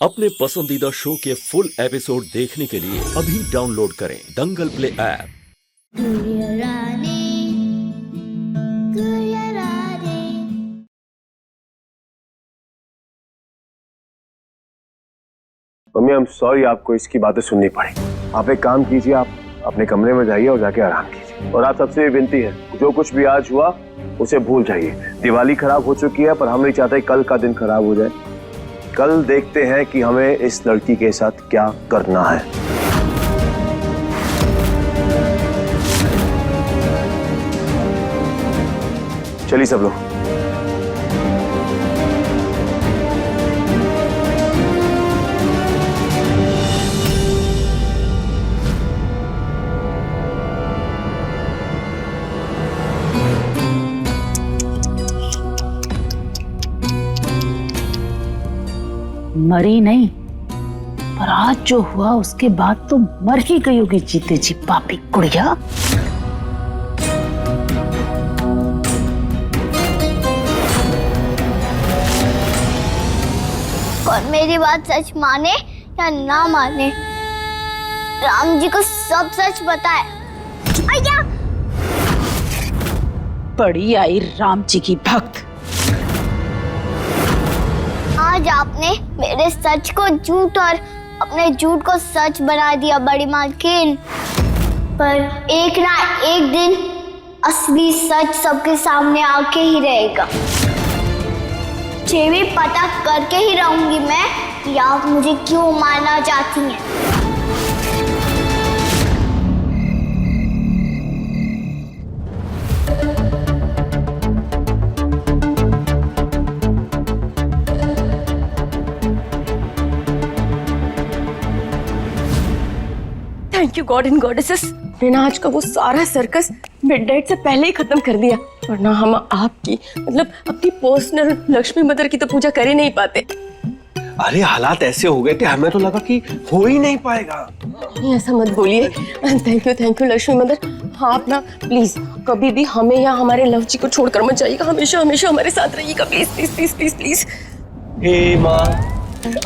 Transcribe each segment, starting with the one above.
अपने पसंदीदा शो के फुल एपिसोड देखने के लिए अभी डाउनलोड करें Dangal play app. Mummy, I am sorry आपको इसकी बातें सुननी पड़ी। आप एक काम कीजिए, आप अपने कमरे में जाइए और जाके आराम कीजिए। और आप सबसे भी विनती है, जो कुछ भी आज हुआ उसे भूल जाइए। दिवाली खराब हो चुकी है, पर हम नहीं चाहते कल का दिन खराब हो जाए। कल देखते हैं कि हमें इस लड़की के साथ क्या करना है। चलिए सब लोग। मरी नहीं, पर आज जो हुआ उसके बाद तो मर ही गई होगी जीते जी पापी कुड़िया। और मेरी बात सच माने या ना माने, राम जी को सब सच बताए। आया! बड़ी आई राम जी की भक्त। आज आपने मेरे सच को झूठ और अपने झूठ को सच बना दिया बड़ी मालकिन। पर एक ना एक दिन असली सच सबके सामने आके ही रहेगा। ये भी पता करके ही रहूंगी मैं कि आप मुझे क्यों मारना चाहती हैं। Thank you God and goddesses, मैंने आज का वो सारा सर्कस मिडनाइट से पहले ही खत्म कर दिया, वरना हम आपकी मतलब अपनी पर्सनल लक्ष्मी मदर की तो पूजा कर ही नहीं पाते। अरे हालात ऐसे हो गए थे, हमें तो लगा कि हो ही नहीं पाएगा। नहीं ऐसा मत बोलिए। Thank you Lakshmi mother. हाँ आप ना प्लीज कभी भी हमें या हमारे लव जी को छोड़कर मत जाइएगा, हमेशा हमेशा हमारे साथ रहिएगा please please please please please. हे माँ,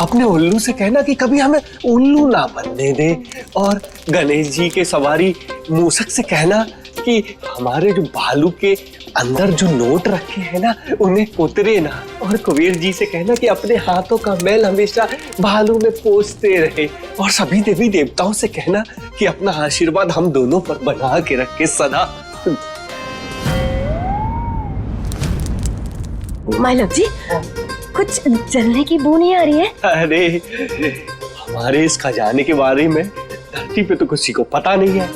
अपने उल्लू से कहना कि कभी हमें उल्लू ना बनने दे, और गणेश जी के सवारी मूसक से कहना कि हमारे जो भालू के अंदर जो नोट रखे हैं ना उन्हें उतरे ना, और कुबेर जी से कहना कि अपने हाथों का मैल हमेशा भालू में पोंछते रहे, और सभी देवी देवताओं से कहना कि अपना आशीर्वाद हम दोनों पर बना के रखे सदा। माय लव जी, कुछ जलने की बू नहीं आ रही है? अरे हमारे इस खजाने के बारे में धरती पे तो किसी को पता नहीं है,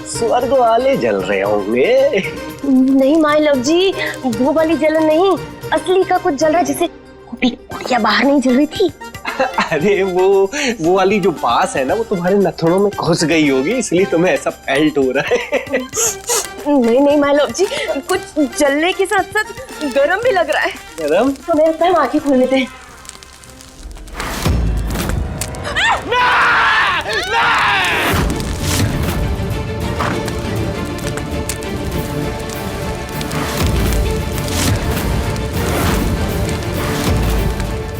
स्वर्ग वाले जल रहे होंगे। नहीं माय लव जी, वो वाली जलन नहीं, असली का कुछ जल रहा है, जैसे कुटिया बाहर नहीं जल रही थी। अरे वो वाली जो बास है ना, वो तुम्हारे नथुनों में घुस गई होगी, इसलिए तुम्हें ऐसा फेल्ट हो रहा है। नहीं माय लव जी, कुछ जलने के साथ साथ गरम भी लग रहा है। गरम? तो मेरे पैर आंखें खोल लेते हैं।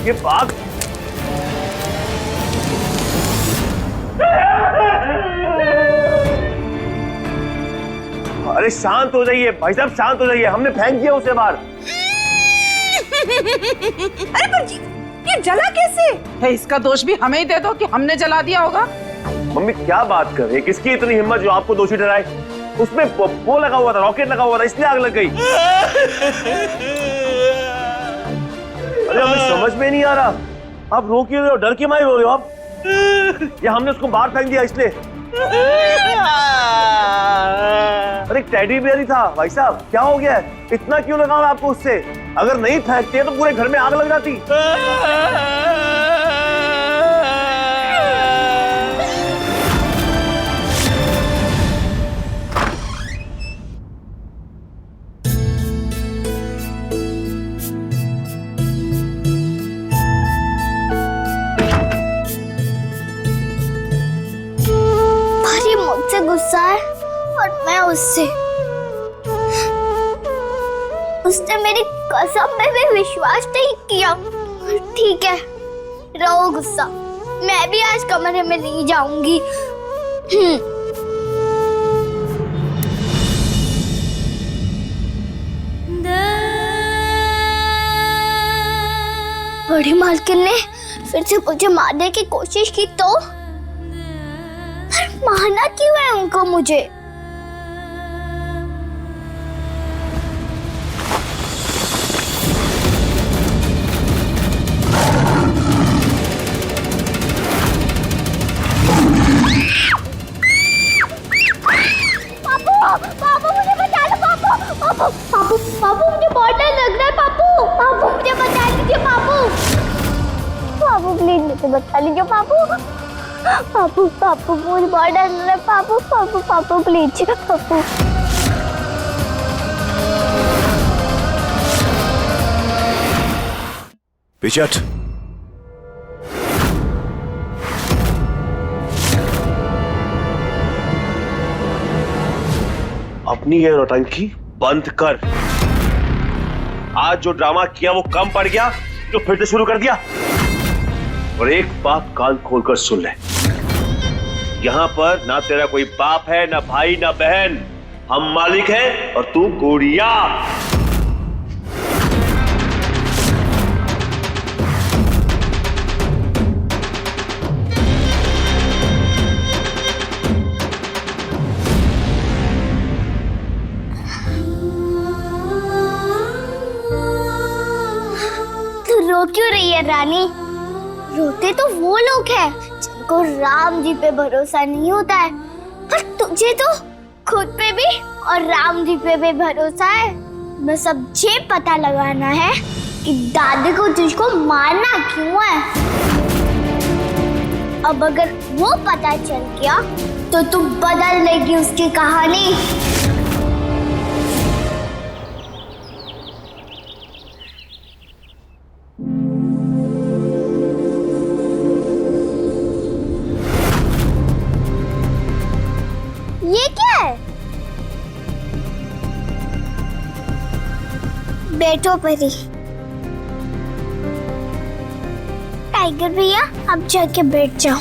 ये बाघ अरे शांत हो जाइए भाई साहब, शांत हो जाइए, हमने फेंक दिया उसे बाहर। अरे पर ये जला कैसे है? इसका दोष भी हमें ही दे दो कि हमने जला दिया होगा। मम्मी क्या बात कर रही है, किसकी इतनी हिम्मत जो आपको दोषी ठहराए? उसमें वो लगा हुआ था, रॉकेट लगा हुआ था, इसलिए आग लग गई। अरे हमें समझ में नहीं आ रहा, आप रो क्यों रहे हो? डर के मारे रो रहे हो आप? या हमने उसको बाहर फेंक दिया इसलिए? अरे टेडी बियर ही था भाई साहब, क्या हो गया है? इतना क्यों लगा हुआ आपको उससे? अगर नहीं फेंकते तो पूरे घर में आग लग जाती। भारी मुझसे गुस्सा है और मैं उससे। उसने मेरी कसम में भी विश्वास नहीं किया। ठीक है, रहो गुस्सा, मैं भी आज कमरे में नहीं जाऊंगी। बड़ी मालकिन ने फिर से मुझे मारने की कोशिश की तो मारना क्यों है उनको मुझे? पापू मुझे बचा लो पापू। पापू मुझे बहुत डर लग रहा है पापू मुझे बचा लीजिए पापू प्लीज मुझे बचा लीजिए पापू मुझे बहुत डर लग रहा है पापू प्लीज पापू। पीछे हट। अपनी ये नौटंकी बंद कर। आज जो ड्रामा किया वो कम पड़ गया जो फिर से शुरू कर दिया। और एक बात कान खोलकर सुन ले, यहाँ पर ना तेरा कोई बाप है, ना भाई, ना बहन। हम मालिक हैं और तू गुड़िया। रो क्यों रही है रानी? रोते तो वो लोग हैं जिनको राम जी पे भरोसा नहीं होता है, पर तुझे तो खुद पे भी और राम जी पे भी भरोसा है। बस अब ये पता लगाना है कि दादी को तुझको मारना क्यों है। अब अगर वो पता चल गया तो तू बदल लेगी उसकी कहानी। ये क्या है? बैठो परी। टाइगर भैया अब जाके बैठ जाओ।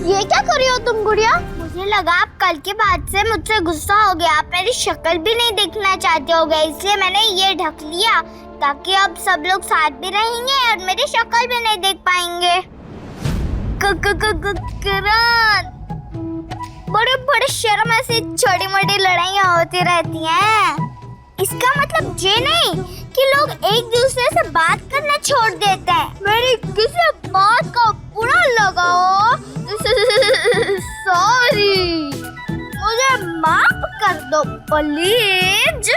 ये क्या कर रही हो तुम गुड़िया? मुझे लगा आप कल के बाद से मुझसे गुस्सा हो गया, आप मेरी शक्ल भी नहीं देखना चाहते हो गए, इसलिए मैंने ये ढक लिया ताकि अब सब लोग साथ भी रहेंगे और मेरी शक्ल भी नहीं देख पाएंगे। बड़े बड़े शर्म ऐसी छोटी मोटी लड़ाइयाँ होती रहती हैं। इसका मतलब ये नहीं कि लोग एक दूसरे से बात करना छोड़ देते हैं। मेरी किसी बात का बुरा लगा हो सॉरी, मुझे माफ कर दो प्लीज।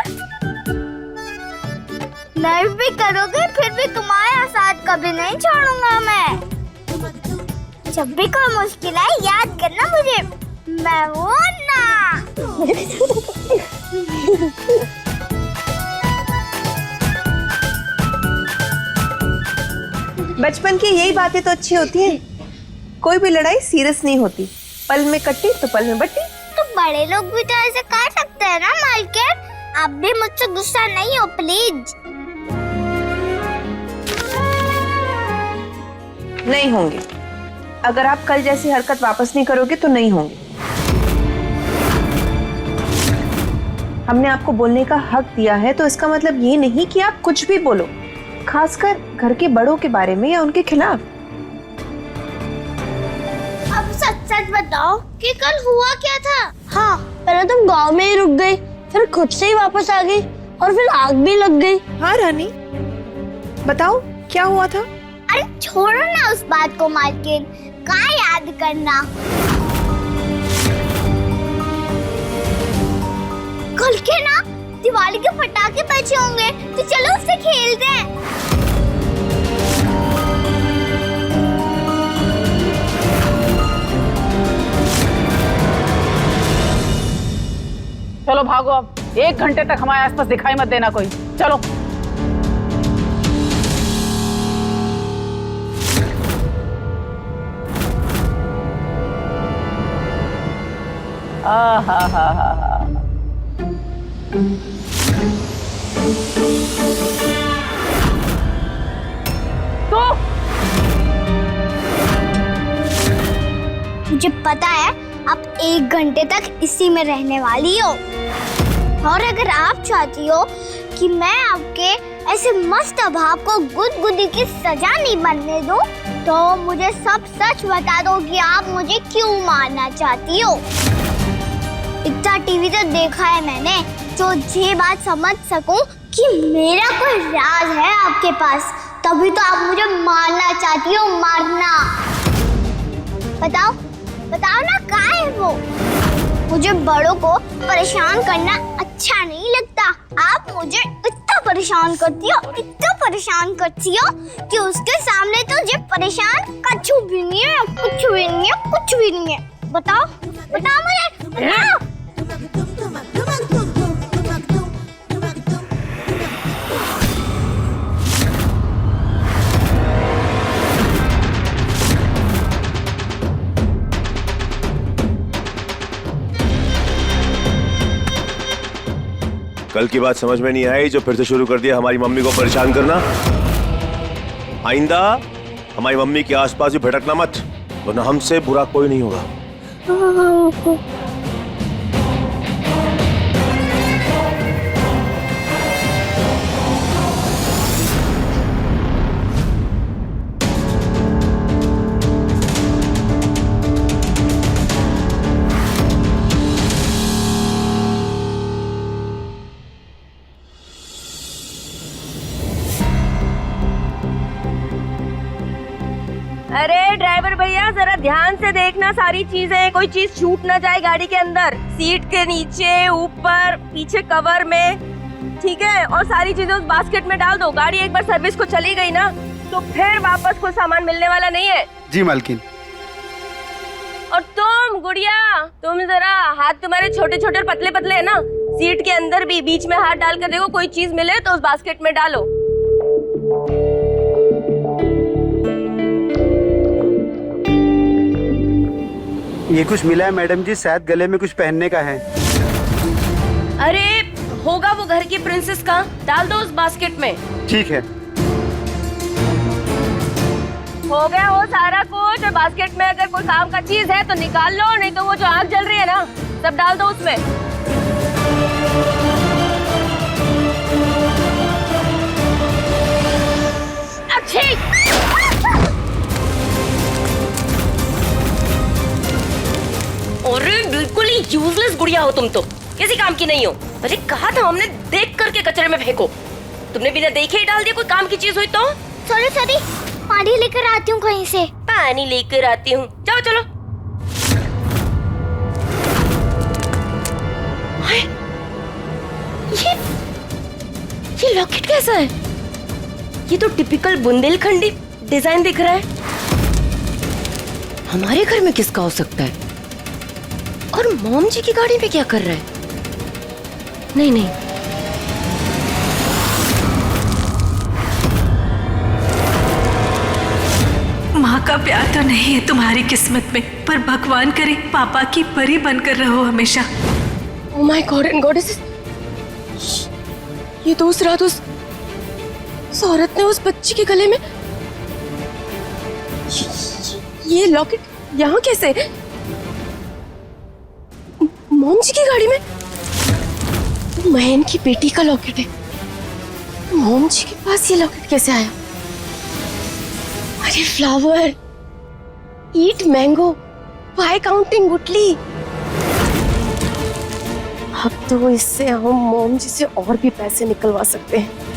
नहीं भी करोगे फिर भी तुम्हारा साथ कभी नहीं छोड़ूंगा मैं। जब भी कोई मुश्किल है याद करना मुझे, मैं हूं ना। बचपन की यही बातें तो अच्छी होती हैं। कोई भी लड़ाई सीरियस नहीं होती, पल में कट्टी तो पल में बट्टी। तो बड़े लोग भी तो ऐसे कर सकते हैं ना मालकिन, आप भी मुझसे गुस्सा नहीं हो प्लीज। नहीं होंगे। अगर आप कल जैसी हरकत वापस नहीं करोगे तो नहीं होंगे। हमने आपको बोलने का हक दिया है तो इसका मतलब ये नहीं कि आप कुछ भी बोलो, खासकर घर के बड़ों के बारे में या उनके खिलाफ। अब सच सच बताओ कि कल हुआ क्या था? हाँ, पहले तुम गांव में ही रुक गई, फिर खुद से ही वापस आ गई और फिर आग भी लग गई। हाँ रानी, बताओ क्या हुआ था? अरे छोड़ो ना उस बात को मालकिन, कहाँ याद करना। कल के ना दिवाली के पटाखे बचे होंगे तो चलो उससे खेलते हैं। चलो भागो, अब 1 घंटे तक हमारे आसपास दिखाई मत देना कोई। चलो हा। पता है आप 1 घंटे तक इसी में रहने वाली हो। और अगर आप चाहती हो कि मैं आपके ऐसे मस्त भाव को गुदगुदी की सजा नहीं बनने दूं, तो मुझे सब सच बता दो कि आप मुझे क्यों मारना चाहती हो। इतना टीवी तो देखा है मैंने, जो ये बात समझ सकूं कि मेरा कोई राज है आपके पास, तभी तो आप मुझे मारना चाहती हो। मारना बताओ बताओ ना, कहाँ है वो? मुझे बड़ों को परेशान करना अच्छा नहीं लगता। आप मुझे इतना परेशान करती हो, इतना परेशान करती हो कि उसके सामने तो ये परेशान कुछ भी नहीं है, कुछ भी नहीं है, कुछ भी नहीं है। बताओ बताओ मुझे, बताओ। कल की बात समझ में नहीं आई जो फिर से शुरू कर दिया हमारी मम्मी को परेशान करना। आइंदा हमारी मम्मी के आसपास भी भटकना मत, वरना हमसे बुरा कोई नहीं होगा। अरे ड्राइवर भैया जरा ध्यान से देखना सारी चीजें, कोई चीज छूट ना जाए गाड़ी के अंदर, सीट के नीचे, ऊपर, पीछे कवर में, ठीक है? और सारी चीजें उस बास्केट में डाल दो। गाड़ी एक बार सर्विस को चली गई ना तो फिर वापस कोई सामान मिलने वाला नहीं है। जी मालकिन। और तुम गुड़िया, तुम जरा, हाथ तुम्हारे छोटे छोटे और पतले पतले है ना, सीट के अंदर भी बीच में हाथ डाल कर देखो, कोई चीज मिले तो उस बास्केट में डालो। ये कुछ मिला है मैडम जी, शायद गले में कुछ पहनने का है। अरे होगा वो घर की प्रिंसेस का, डाल दो उस बास्केट में। ठीक है। हो गया हो सारा कुछ, और बास्केट में अगर कोई काम का चीज है तो निकाल लो, नहीं तो वो जो आग जल रही है ना, सब डाल दो उसमें। अच्छी अरे बिल्कुल ही यूजलेस गुड़िया हो तुम तो, किसी काम की नहीं हो। अरे कहा था हमने देख करके कचरे में फेंको, तुमने बिना देखे ही डाल दिया। कोई काम की चीज हुई तो सॉरी सॉरी, पानी लेकर आती हूँ कहीं से। पानी लेकर आती हूँ, जाओ चलो। ये लॉकेट कैसा है? ये तो टिपिकल बुंदेलखंडी डिजाइन दिख रहा है। हमारे घर में किसका हो सकता है? और मॉम जी की गाड़ी में क्या कर रहा है? नहीं नहीं, माँ का प्यार तो नहीं है तुम्हारी किस्मत में, पर भगवान करे पापा की परी बनकर रहो हमेशा। Oh my God and goddess, ये तो उस रात उस औरत ने उस बच्ची के गले में ये लॉकेट यहाँ कैसे? मॉम जी की गाड़ी में? महन की बेटी का लॉकेट है, मॉम जी के पास ये लॉकेट कैसे आया? अरे flower, eat mango, by counting गुटली। अब तो इससे हम मॉम जी से और भी पैसे निकलवा सकते हैं।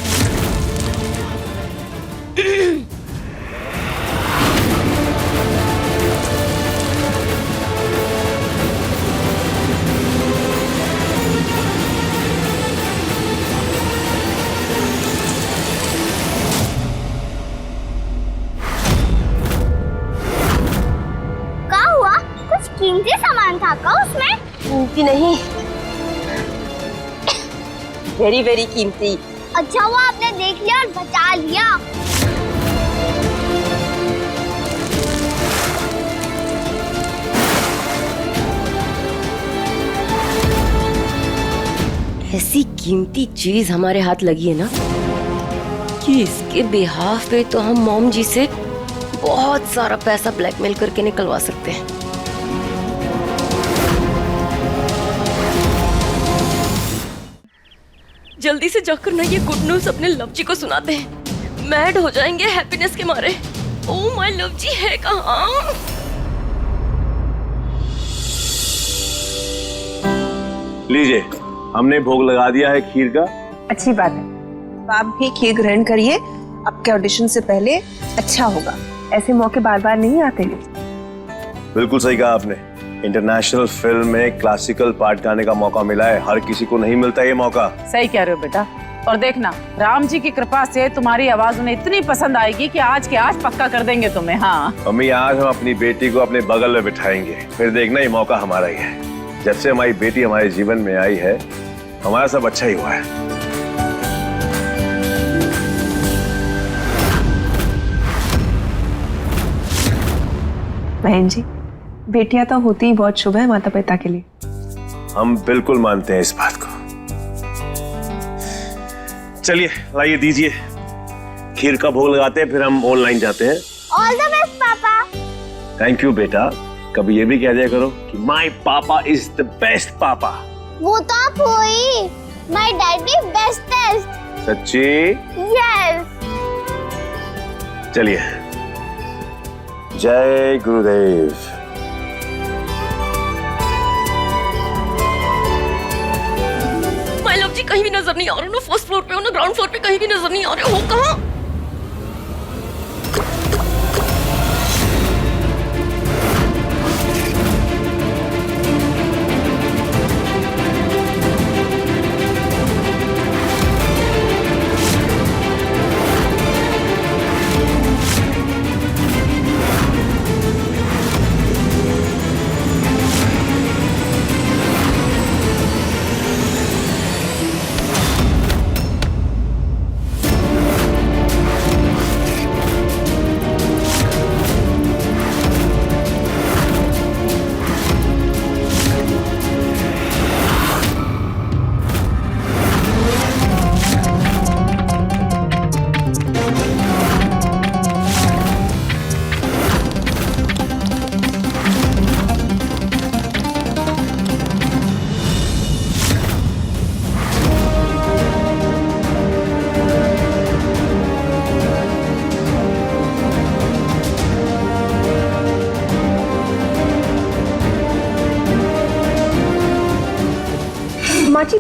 कीमती सामान था का उसमें? कीमती नहीं, वेरी वेरी कीमती। अच्छा वो आपने देख लिया और बचा लिया। ऐसी कीमती चीज हमारे हाथ लगी है ना कि इसके बिहाफ पे तो हम मॉम जी से बहुत सारा पैसा ब्लैकमेल करके निकलवा सकते हैं। जल्दी से जाकर ना ये गुड न्यूज अपने लव जी को सुनाते हैं। मैड हो जाएंगे हैप्पीनेस के मारे। ओ माय लव जी है कहाँ? लीजिए, हमने भोग लगा दिया है खीर का। अच्छी बात है, आप भी खीर ग्रहण करिए। आपके ऑडिशन से पहले अच्छा होगा, ऐसे मौके बार बार नहीं आते हैं। बिल्कुल सही कहा आपने। इंटरनेशनल फिल्म में क्लासिकल पार्ट गाने का मौका मिला है, हर किसी को नहीं मिलता ये मौका। सही कह रहे हो बेटा। और देखना, राम जी की कृपा से तुम्हारी आवाज उन्हें इतनी पसंद आएगी कि आज के आज पक्का कर देंगे तुम्हें। हाँ मम्मी, आज हम अपनी बेटी को अपने बगल में बिठाएंगे, फिर देखना ये मौका हमारा ही है। जब से हमारी बेटी हमारे जीवन में आई है, हमारा सब अच्छा ही हुआ है। बहन जी, बेटियां तो होती ही बहुत शुभ है माता पिता के लिए। हम बिल्कुल मानते हैं इस बात को। चलिए लाइए, दीजिए। खीर का भोग लगाते हैं, फिर हम ऑनलाइन जाते हैं। ऑल द बेस्ट पापा। थैंक यू बेटा। कभी ये भी कह दिया करो कि माय पापा इज द बेस्ट पापा। वो तो आप हो ही। My daddy bestest. सच्ची? यस। चलिए, जय गुरुदेव। माय लव जी कहीं भी नजर नहीं आ रहे। ना फर्स्ट फ्लोर पे हो ना ग्राउंड फ्लोर पे, कहीं भी नजर नहीं आ रहे हो। कहाँ? माँ जी,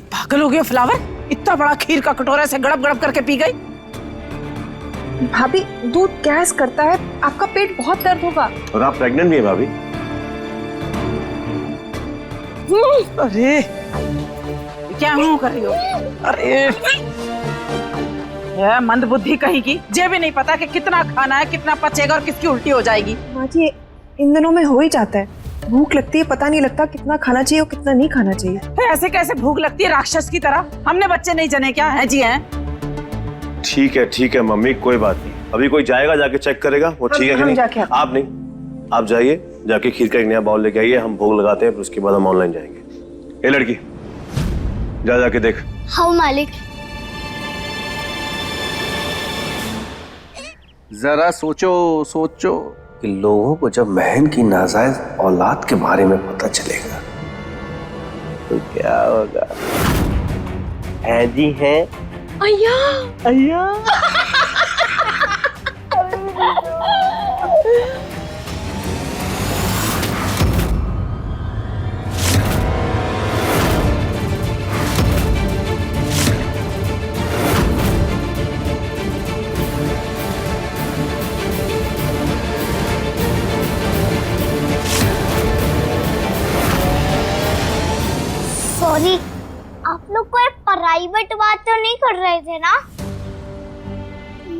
पागल हो गए फ्लावर, इतना बड़ा खीर का कटोरा से गड़प गड़प करके पी गई। भाभी दूध गैस करता है, आपका पेट बहुत दर्द होगा। और आप प्रेग्नेंट भी है भाभी? अरे क्या हूँ कर रही हो? अरे ये मंद बुद्धि कहीं की, ये भी नहीं पता कि कितना खाना है, कितना पचेगा और किसकी उल्टी हो जाएगी। माँ जी, इन दिनों में हो ही जाता है। भूख लगती है, पता नहीं लगता कितना खाना चाहिए और कितना नहीं खाना चाहिए। ऐसे कैसे भूख लगती है राक्षस की तरह? हमने बच्चे नहीं जने क्या है जी? हैं ठीक है मम्मी, कोई बात नहीं। अभी कोई जाएगा, जाके चेक करेगा वो ठीक है कि नहीं। जाके आप नहीं, आप जाइए, जाके खीर का एक नया बाउल लेके आइए, हम भोग लगाते हैं, फिर उसके बाद हम ऑनलाइन जाएंगे। ए लड़की, जाके देख। हाँ मालिक। जरा सोचो कि लोगों को जब बहन की नाजायज औलाद के बारे में पता चलेगा तो क्या होगा। है जी है। अय्या सॉरी, आप लोग कोई प्राइवेट बात तो नहीं कर रहे थे ना?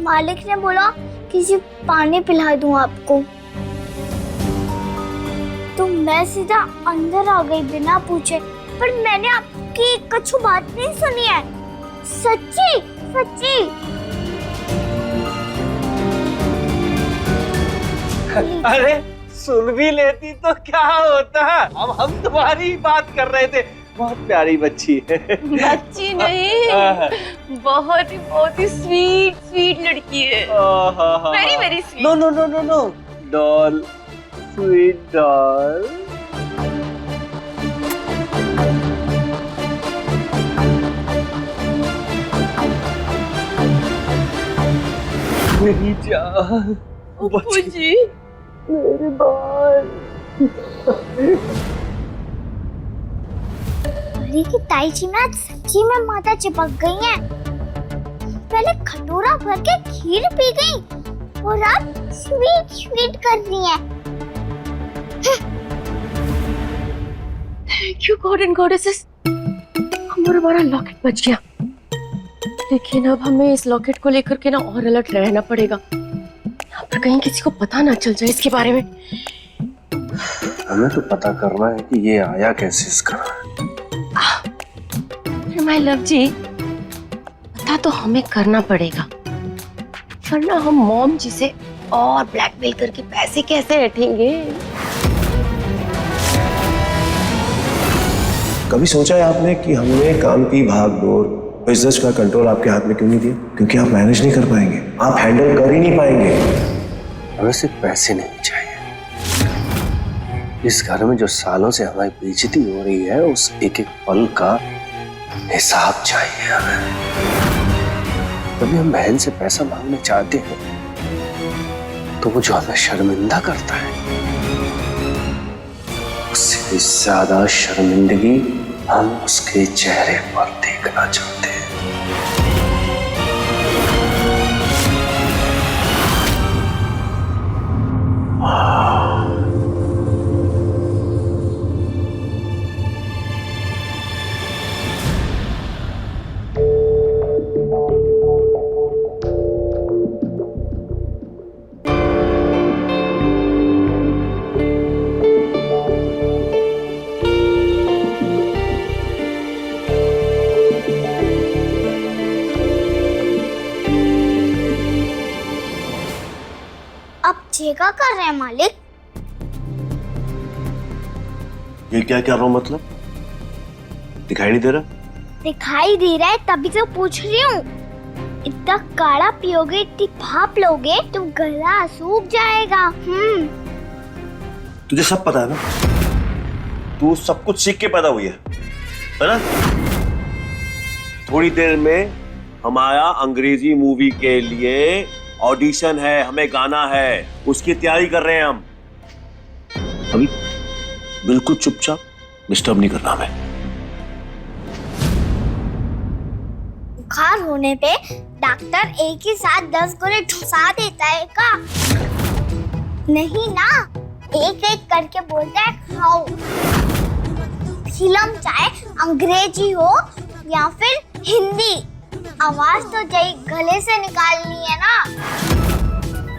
मालिक ने बोला किसी पानी पिला दूं आपको, तो मैं सीधा अंदर आ गई बिना पूछे। पर मैंने आपकी कुछ बात नहीं सुनी है। सच्ची सच्ची। अरे सुन भी लेती तो क्या होता। अब हम तुम्हारी बात कर रहे थे। बहुत प्यारी बच्ची है। बच्ची नहीं, बहुत ही स्वीट लड़की है। Very sweet. No doll, sweet doll. मेरी जान, अप्पू जी मेरे बाल। परी की ताई जी में आज सच्ची में माता चिपक गई हैं। पहले खटोरा भर के खीर पी गई और अब स्वीट स्वीट कर रही हैं। Thank you God and goddesses, हमारा लॉकेट बच गया। लेकिन अब हमें इस लॉकेट को लेकर के ना और अलर्ट रहना पड़ेगा, यहाँ पर कहीं किसी को पता ना चल जाए इसके बारे में। हमें तो पता करना है कि ये आया कैसे इसका। माय लव जी, पता तो हमें करना पड़ेगा, वरना हम मॉम जी से और ब्लैकमेल करके पैसे कैसे हटेंगे। कभी सोचा है आपने कि हमने काम की भागदौड़, बिजनेस का कंट्रोल आपके हाथ में क्यों नहीं दिया? क्योंकि आप मैनेज नहीं कर पाएंगे, आप हैंडल कर ही नहीं पाएंगे। हमें सिर्फ पैसे नहीं चाहिए, इस घर में जो सालों से हमारी बेइज्जती हो रही है उस एक एक पल का हिसाब चाहिए हमें। कभी हम बहन से पैसा मांगने चाहते हैं तो वो जो हमें शर्मिंदा करता है, उससे भी ज्यादा शर्मिंदगी हम उसके चेहरे पर देखना चाहते हैं। चेका कर रहे हैं मालिक। ये क्या कर रहा हूँ, मतलब दिखाई नहीं दे रहा? दिखाई दे रहा है तभी तो पूछ रही हूँ। इतना काढ़ा पियोगे, इतनी भाप लोगे तो गला सूख जाएगा। तुझे सब पता है ना, तू सब कुछ सीख के पैदा हुई है ना? थोड़ी देर में हमारा अंग्रेजी मूवी के लिए ऑडिशन है, हमें गाना है, उसकी तैयारी कर रहे हैं हम। अभी बिल्कुल चुपचाप, डिस्टर्ब नहीं करना हमें। बुखार होने पे डॉक्टर एक ही साथ 10 गोली ठुसा देता है का? नहीं ना, एक एक करके बोलता है खाओ। फिल्म चाहे अंग्रेजी हो या फिर हिंदी, आवाज तो गले से निकालनी है ना।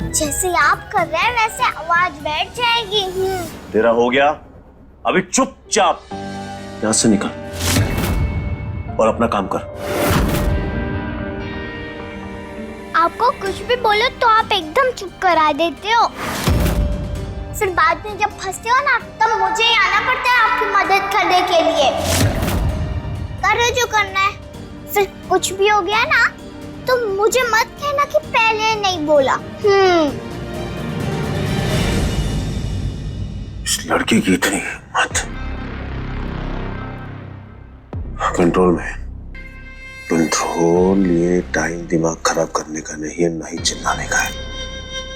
जैसे आप कर रहे हैं वैसे आवाज बैठ जाएगी। तेरा हो गया, अभी चुपचाप यहां से निकल और अपना काम कर। आपको कुछ भी बोलो तो आप एकदम चुप करा देते हो, फिर बाद में जब फंसते हो ना तब मुझे ही आना पड़ता है आपकी मदद करने के लिए। करो जो करना है, फिर कुछ भी हो गया ना तो मुझे मत कहना कि पहले नहीं बोला। इस लड़की की इतनी हिम्मत। कंट्रोल में, कंट्रोल ये टाइम दिमाग खराब करने का नहीं है, ना ही चिल्लाने का है।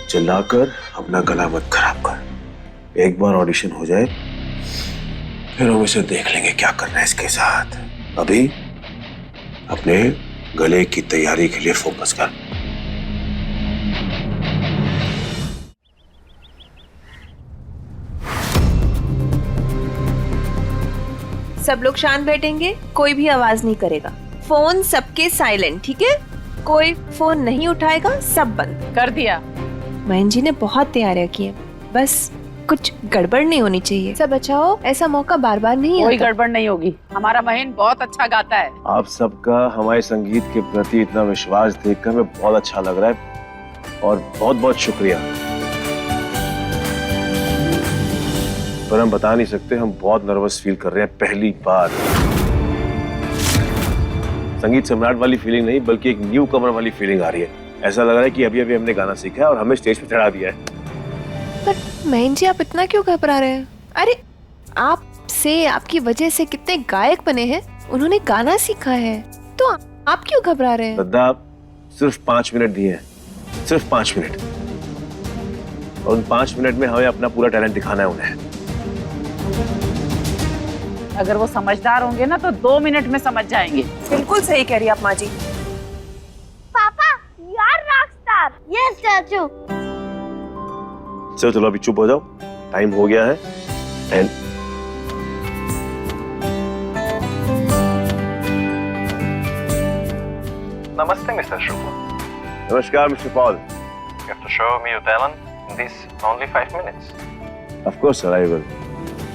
चिल्लाकर अपना गला मत खराब कर। एक बार ऑडिशन हो जाए फिर हम इसे देख लेंगे क्या करना है इसके साथ। अभी अपने गले की तैयारी के लिए फोकस कर। सब लोग शांत बैठेंगे, कोई भी आवाज नहीं करेगा। फोन सबके साइलेंट, ठीक है? कोई फोन नहीं उठाएगा, सब बंद कर दिया। महेंद्र जी ने बहुत तैयारियां की है, बस कुछ गड़बड़ नहीं होनी चाहिए। सब बचाओ, ऐसा मौका बार बार नहीं आता। कोई गड़बड़ नहीं होगी, हमारा महेंद्र बहुत अच्छा गाता है। आप सबका हमारे संगीत के प्रति इतना विश्वास देखकर हमें बहुत अच्छा लग रहा है और बहुत बहुत शुक्रिया। पर हम बता नहीं सकते, हम बहुत नर्वस फील कर रहे हैं। पहली बार संगीत सम्राट वाली फीलिंग नहीं बल्कि एक न्यू कमर वाली फीलिंग आ रही है। ऐसा लग रहा है कि अभी अभी हमने गाना सीखा है और हमें स्टेज पे चढ़ा दिया है। पर महेंद्र जी, आप इतना क्यों घबरा रहे हैं? अरे आपसे, आपकी वजह से कितने गायक बने हैं, उन्होंने गाना सीखा है, तो आप क्यों घबरा रहे हैं? दद्दा, सिर्फ 5 मिनट दिए हैं, सिर्फ 5 मिनट, और उन 5 मिनट में हमें अपना पूरा टैलेंट दिखाना है उन्हें। अगर वो समझदार होंगे ना तो 2 मिनट में समझ जाएंगे। बिल्कुल सही कह रही है आप माँ जी। पापा यार रॉकस्टार। यस चाचू। चलो अभी चुप हो जाओ, टाइम हो गया है। And Namaste, Mr. Shubha. नमस्कार mister Paul. You have to show me your talent in this only 5 minutes. Of course sir, I will.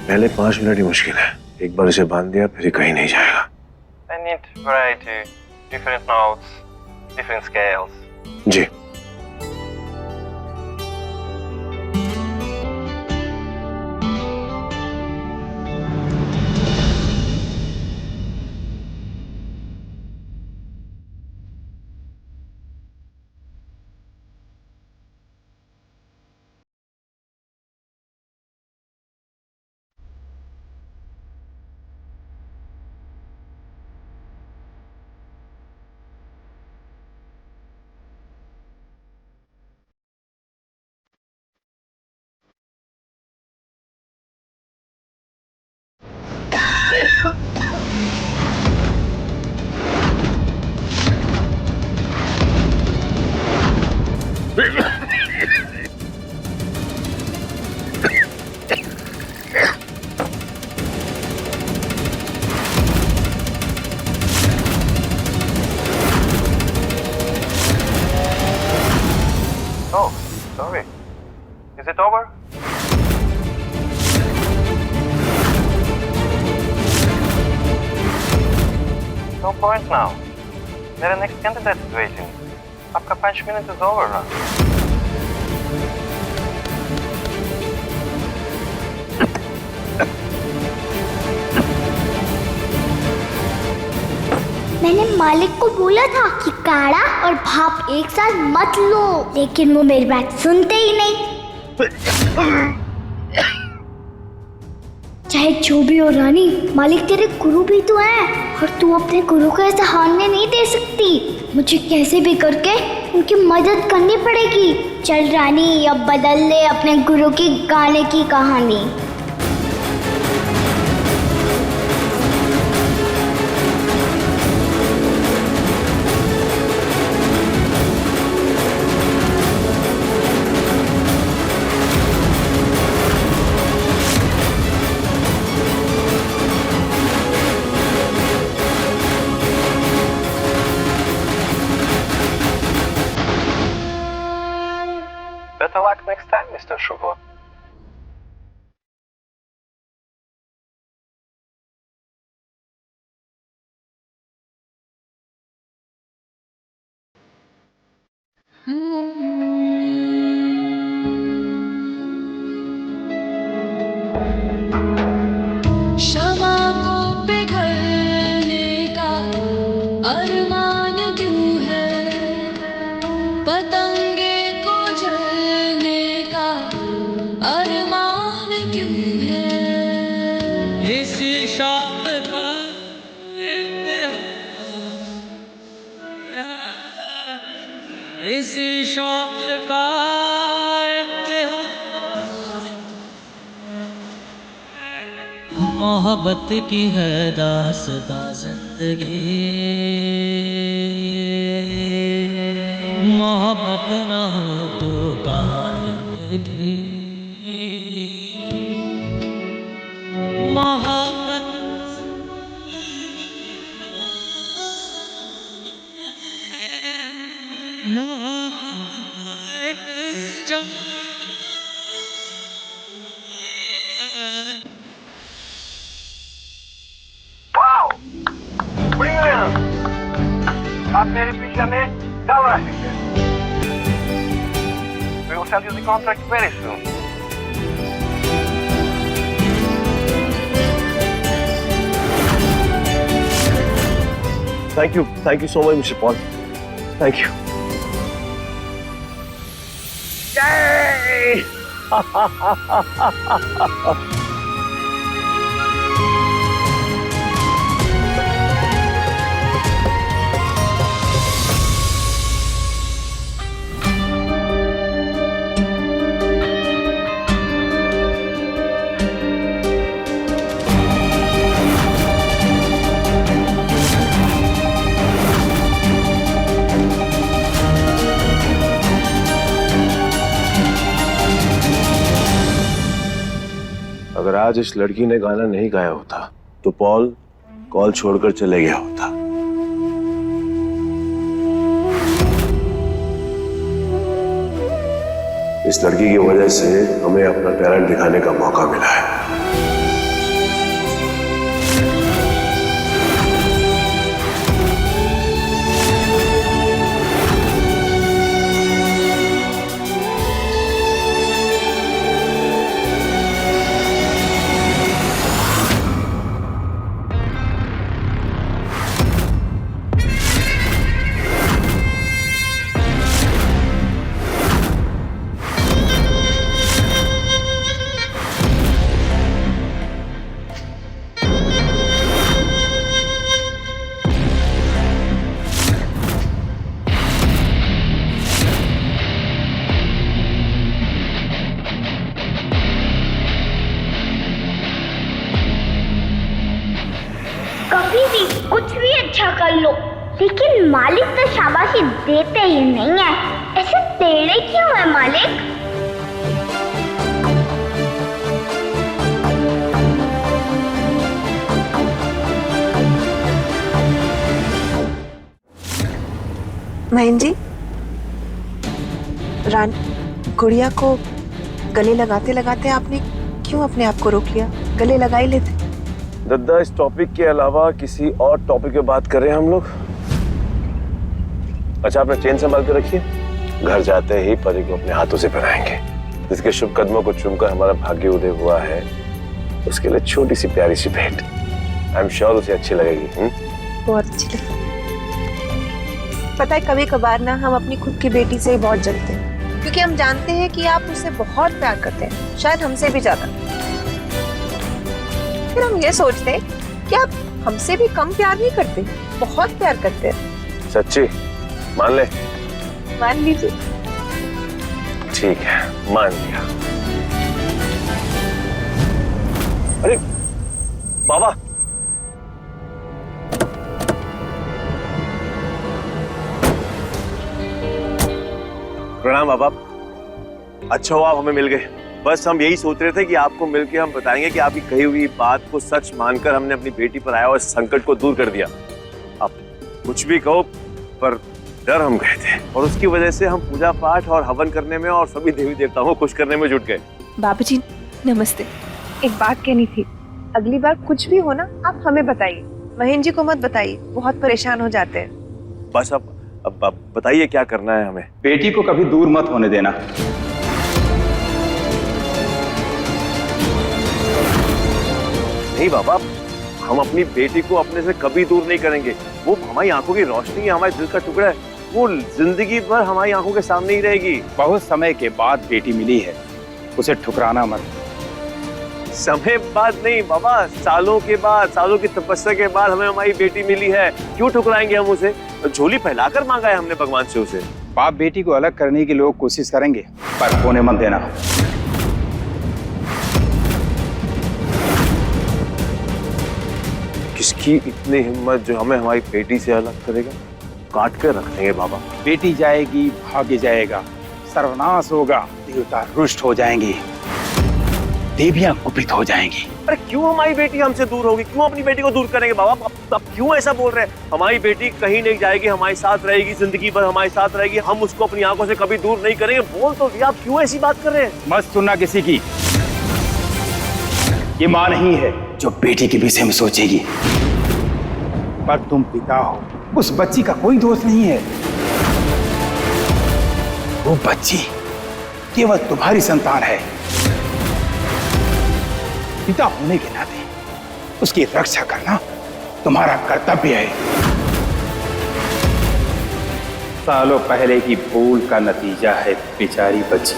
पहले 5 मिनट ही मुश्किल है, एक बार इसे बांध दिया फिर कहीं नहीं जाएगा। I need variety, different notes, different scales. Ji. Oh, sorry. Is it over? No point now. Their next candidate is waiting. आपका 5 minutes is over now. मैंने मालिक को बोला था कि काढ़ा और भाप एक साथ मत लो, लेकिन वो मेरी बात सुनते ही नहीं। चाहे जो भी हो रानी, मालिक तेरे गुरु भी तो हैं, और तू अपने गुरु को ऐसा हारने नहीं दे सकती। मुझे कैसे भी करके उनकी मदद करनी पड़ेगी। चल रानी, अब बदल ले अपने गुरु की गाने की कहानी। Better luck next time, Mr. Shubha. क्षमा को पिघलने का अरमान क्यों है, पतंगे को जलने का अरमान क्यों है। इस शाम का इस शाम का मोहब्बत की है दास्तां जिंदगी, मोहब्बत ना हो तो कहानी, मोहब्बत आप मेरे पीछे में डर रहे हैं। We will send you the contract very soon. Thank you so much, Mr. Paul. Thank you. Yay! अगर आज इस लड़की ने गाना नहीं गाया होता तो पॉल कॉल छोड़कर चले गया होता। इस लड़की की वजह से हमें अपना टैलेंट दिखाने का मौका मिला है। कभी भी कुछ भी अच्छा कर लो, लेकिन मालिक तो शाबाशी देते ही नहीं है। ऐसे टेढ़े क्यों है मालिक? महेंद्र जी, गुड़िया को गले लगाते लगाते आपने क्यों अपने आप को रोक लिया? गले लगा ही लेते। दद्दा, इस टॉपिक के अलावा किसी और टॉपिक पे बात कर रहे हैं हम लोग। अच्छा, आपने चेन संभाल के रखिए। घर जाते ही परी को अपने हाथों से पहनाएंगे। जिसके शुभ कदमों को चूमकर हमारा भाग्य उदय हुआ है, उसके लिए छोटी सी प्यारी सी भेंट। आई एम श्योर उसे अच्छी लगेगी। बहुत अच्छी लगेगी। पता है, कभी कभार ना हम अपनी खुद की बेटी से ही बहुत जलते हैं, क्योंकि हम जानते हैं कि आप उससे बहुत प्यार करते हैं, शायद हमसे भी ज्यादा। फिर हम ये सोचते हैं कि आप हमसे भी कम प्यार नहीं करते, बहुत प्यार करते हैं। सच्ची? मान ले? मान लीजिए। ठीक है, मान लिया। अरे बाबा, प्रणाम बाबा। अच्छा हुआ आप हमें मिल गए। बस हम यही सोच रहे थे कि आपको मिलके हम बताएंगे कि आपकी कही हुई बात को सच मानकर हमने अपनी बेटी पर आया और संकट को दूर कर दिया। आप कुछ भी कहो, पर डर हम गए थे और उसकी वजह से हम पूजा पाठ और हवन करने में और सभी देवी देवताओं को खुश करने में जुट गए। बाबूजी नमस्ते। एक बात कहनी थी, अगली बार कुछ भी हो ना, आप हमें बताइए, महेंद्र जी को मत बताइए, बहुत परेशान हो जाते हैं। बस अब बताइए क्या करना है हमें। बेटी को कभी दूर मत होने देना। नहीं बाबा, हम अपनी बेटी को अपने से कभी दूर नहीं करेंगे। वो हमारी आंखों की रोशनी है, हमारे दिल का टुकड़ा है। वो जिंदगी भर हमारी आंखों के सामने ही रहेगी। बहुत समय के बाद बेटी मिली है, उसे ठुकराना मत। समय बाद नहीं बाबा, सालों के बाद, सालों की तपस्या के बाद हमें हमारी बेटी मिली है। क्यों ठुकराएंगे हम उसे? झोली फैलाकर मांगा है हमने भगवान से उसे। बाप बेटी को अलग करने की लोग कोशिश करेंगे, पर होने मत देना। किसकी इतनी हिम्मत जो हमें हमारी बेटी से अलग करेगा? काट कर रख देंगे बाबा। बेटी जाएगी, भाग्य जाएगा, सर्वनाश होगा, देवता रुष्ट हो जाएंगे, देवियां कुपित हो जाएंगी। अरे क्यों हमारी बेटी हमसे दूर होगी? क्यों अपनी बेटी को दूर करेंगे बाबा? अब क्यों ऐसा बोल रहे हैं? हमारी बेटी कहीं नहीं जाएगी, हमारे साथ रहेगी, जिंदगी भर हमारे साथ रहेगी। हम उसको अपनी आंखों से कभी दूर नहीं करेंगे। बोल तो दिया, आप क्यों ऐसी बात कर रहे हैं? मत सुनना किसी की। ये माँ नहीं है जो बेटी के विषय में सोचेगी, पर तुम पिता हो। उस बच्ची का कोई दोष नहीं है। वो बच्ची केवल तुम्हारी संतान है। पिता होने के नाते उसकी रक्षा करना तुम्हारा कर्तव्य है। सालों पहले की भूल का नतीजा है बेचारी बच्ची।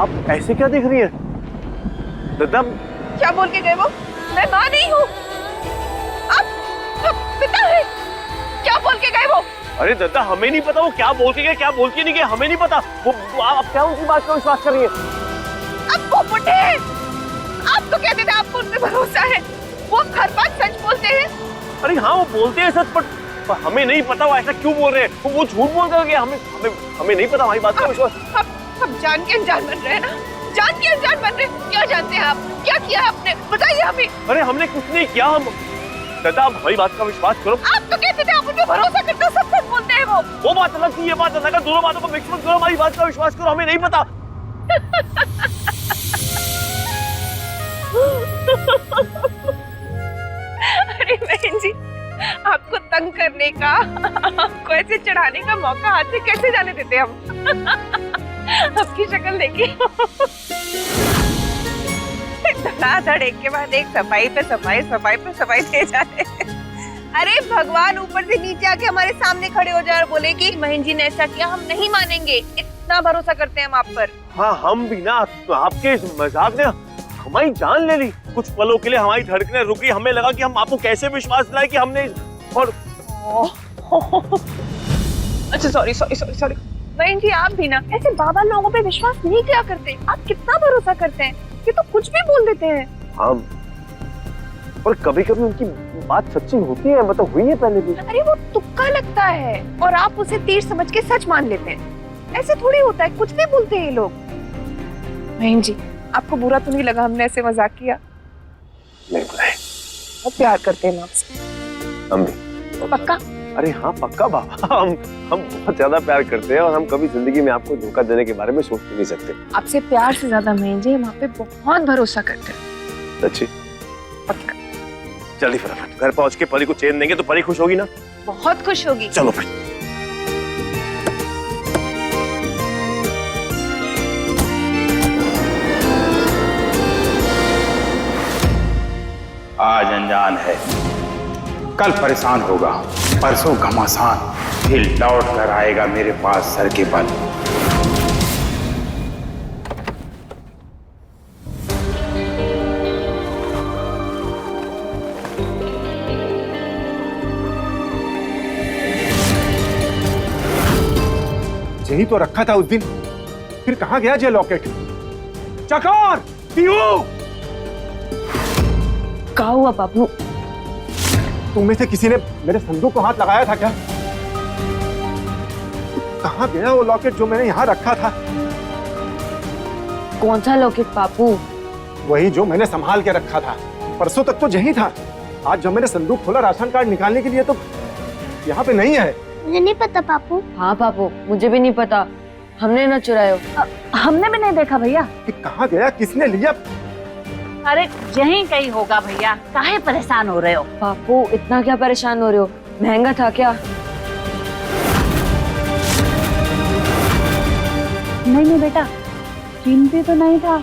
आप ऐसे क्या देख रही है? दद्दा, क्या बोल के गए वो? मैं माँ नहीं हूँ, आप पिता है। क्या बोल के गए वो? अरे दद्दा, हमें नहीं पता वो क्या बोल के गए, क्या बोल के नहीं गए, हमें नहीं पता। वो आप क्या उनकी बात पर विश्वास कर रही है? अब वो बुढ़े हैं। आप तो कहते थे आपको उन पे भरोसा है, वो हर बात सच बोलते हैं। अरे हाँ वो बोलते हैं सच, पर हमें नहीं पता वो ऐसा क्यों बोल रहे हैं। वो झूठ बोल करके हमें नहीं पता हमारी बात का विश्वास। अब जान के अनजान बन रहे हैं ना, जान के अनजान बन रहे हैं। क्या जानते हैं आप, क्या किया आपने, बताइए हमें। अरे हमने कुछ नहीं किया। हम दादा आप हमारी बात का विश्वास करो। आप तो कहते थे आप उन पे भरोसा करते हो, सब सच बोलते हैं वो बात अलग थी, ये बात अलग है। दोनों बातों को मिक्स मत करो। हमारी बात का विश्वास करो, हमें नहीं पता। अरे बहन जी, आपको तंग करने का, आपको ऐसे चढ़ाने का मौका हाथ से कैसे जाने देते हम। आपकी शक्ल देखिए, धड़ाधड़ एक के बाद एक सफाई पे सफाई, सफाई पे सफाई दे जा रहे हैं। अरे भगवान ऊपर से नीचे आके हमारे सामने खड़े हो जाए और बोले कि बहन जी ने ऐसा किया, हम नहीं मानेंगे। इतना भरोसा करते हैं हम आप पर। हाँ हम भी ना, तो आपके इस मजाक ने हमारी जान ले ली। कुछ पलों के लिए हमारी धड़कनें रुक गई। हमें लगा कि हम आपको कैसे विश्वास दिलाए कि हमने और अच्छा सॉरी सॉरी सॉरी सॉरी बहन जी, आप भी ना ऐसे बाबा लोगों पे विश्वास नहीं किया करते। आप कितना भरोसा करते हैं, ये तो कुछ भी बोल देते हैं। हाँ और कभी कभी उनकी बात सच्ची होती है, मतलब हुई है पहले भी। अरे वो तुक्का लगता है और आप उसे तीर समझ के सच मान लेते हैं। ऐसे थोड़ी होता है, कुछ भी बोलते हैं ये लोग। बहन जी आपको बुरा तो नहीं लगा हमने ऐसे मजाक किया? नहीं बुराई, बहुत प्यार करते हैं आपसे। हम भी। पक्का? अरे हाँ पक्का बाबा, हम बहुत ज्यादा प्यार करते हैं और हम कभी जिंदगी में आपको धोखा देने के बारे में सोच भी नहीं सकते। आपसे प्यार से ज्यादा बहन जी हम आप पे बहुत भरोसा करते हैं। सच्ची? पक्का। जल्दी फटाफट घर पहुंच के परी को चैन देंगे तो परी खुश होगी ना? बहुत खुश होगी। चलो फिर। आज अनजान है, कल परेशान होगा, परसों घमासान, फिर लौट कर आएगा मेरे पास सर के बल। यही तो रखा था उस दिन, फिर कहां गया ये लॉकेट? चकोर, पीहू! क्या हुआ बाबू? तुम में से किसी ने मेरे संदूक को हाथ लगाया था क्या? कहां गया वो लॉकेट जो मैंने यहाँ रखा था? कौन सा लॉकेट बाबू? वही जो मैंने संभाल के रखा था। परसों तक तो यही था। आज जब मैंने संदूक खोला राशन कार्ड निकालने के लिए तो यहाँ पे नहीं है। मुझे नहीं पता पापू। हाँ पापू, मुझे भी नहीं पता, हमने ना चुरायो। हमने भी नहीं देखा भैया। कहाँ गया, किसने लिया? अरे यहीं कहीं होगा भैया, काहे परेशान हो रहे हो? पापू इतना क्या परेशान हो रहे हो, महंगा था क्या? नहीं बेटा, कीमती तो नहीं था,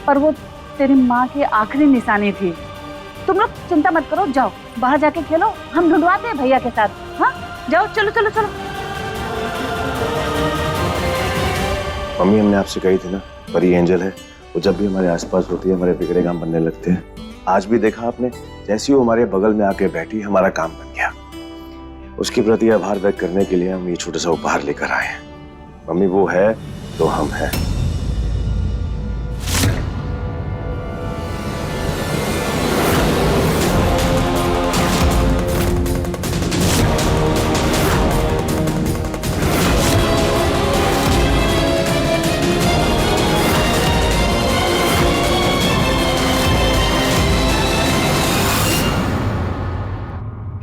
पर वो तेरी माँ की आखिरी निशानी थी। तुम लोग चिंता मत करो, जाओ बाहर जाके खेलो, हम ढूंढवाते हैं भैया के साथ। हाँ जाओ, चलो चलो चलो। मम्मी हमने आपसे कही थी ना, परी एंजल है, वो जब भी हमारे आसपास होती है हमारे बिगड़े काम बनने लगते हैं। आज भी देखा आपने, जैसी वो हमारे बगल में आके बैठी हमारा काम बन गया। उसके प्रति आभार व्यक्त करने के लिए हम ये छोटा सा उपहार लेकर आए हैं। मम्मी वो है तो हम हैं।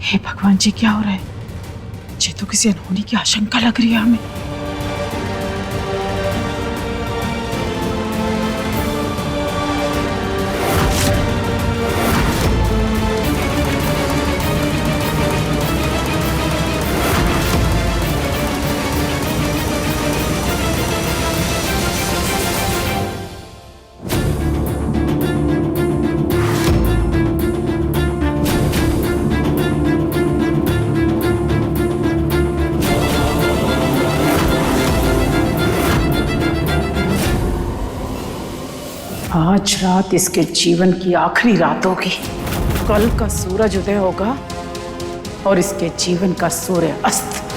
हे भगवान जी, क्या हो रहा है? ये तो किसी अनहोनी की आशंका लग रही है हमें। आज रात इसके जीवन की आखिरी रात होगी। कल का सूरज उदय होगा और इसके जीवन का सूर्य अस्त।